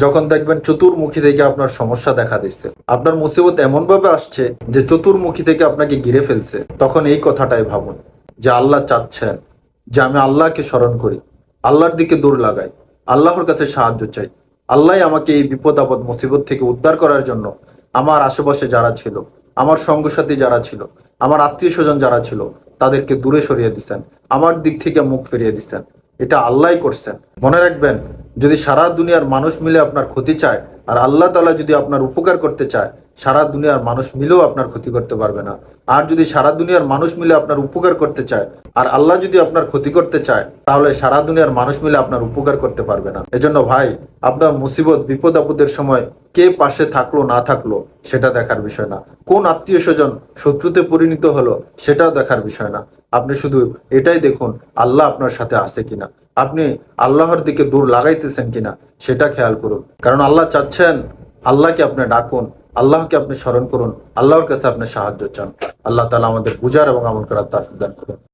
যখন দেখবেন চতুর্মুখী থেকে আপনার সমস্যা দেখা দিচ্ছে, আপনার মুসিবত এমনভাবে আসছে যে চতুর্মুখী থেকে আপনাকে ঘিরে ফেলছে, তখন এই কথাটাই ভাবুন যে আল্লাহ চাচ্ছেন যে আমি আল্লাহকে স্মরণ করি, আল্লাহর দিকে দৌড় লাগাই, আল্লাহর কাছে সাহায্য চাই। আল্লাহ আমাকে এই বিপদ আপদ মুসিবত থেকে উদ্ধার করার জন্য আমার আশেপাশে যারা ছিল, আমার সঙ্গসাথী যারা ছিল, আমার আত্মীয় স্বজন যারা ছিল, তাদেরকে দূরে সরিয়ে দিচ্ছেন, আমার দিক থেকে মুখ ফিরিয়ে দিচ্ছেন। এটা আল্লাহই করছেন। মনে রাখবেন, যদি সারা দুনিয়ার মানুষ মিলে আপনার ক্ষতি চায় আর আল্লাহ তাআলা যদি আপনার উপকার করতে চায়, সারা দুনিয়ার মানুষ মিলেও আপনার ক্ষতি করতে পারবে না। আর যদি সারা দুনিয়ার মানুষ মিলে আপনার উপকার করতে চায় আর আল্লাহ যদি আপনার ক্ষতি করতে চায়, তাহলে সারা দুনিয়ার মানুষ মিলে আপনার উপকার করতে পারবে না। এজন্য ভাই, আপনার মুসিবত বিপদ আপদের সময় কে পাশে থাকলো না থাকলো সেটা দেখার বিষয় না, কোন আত্মীয় স্বজন শত্রুতে পরিণত হলো সেটাও দেখার বিষয় না। আপনি শুধু এটাই দেখুন আল্লাহ আপনার সাথে আছে কিনা, আপনি আল্লাহর দিকে দৌড় লাগাইতেছেন কিনা সেটা খেয়াল করুন। কারণ আল্লাহ চাচ্ছেন আল্লাহকে আপনি ডাকুন, আল্লাহকে আপনি স্মরণ করুন, আল্লাহর কাছে আপনি সাহায্য চান। আল্লাহ তাআলা আমাদের বুঝার এবং আমল করার তৌফিক দান করুন।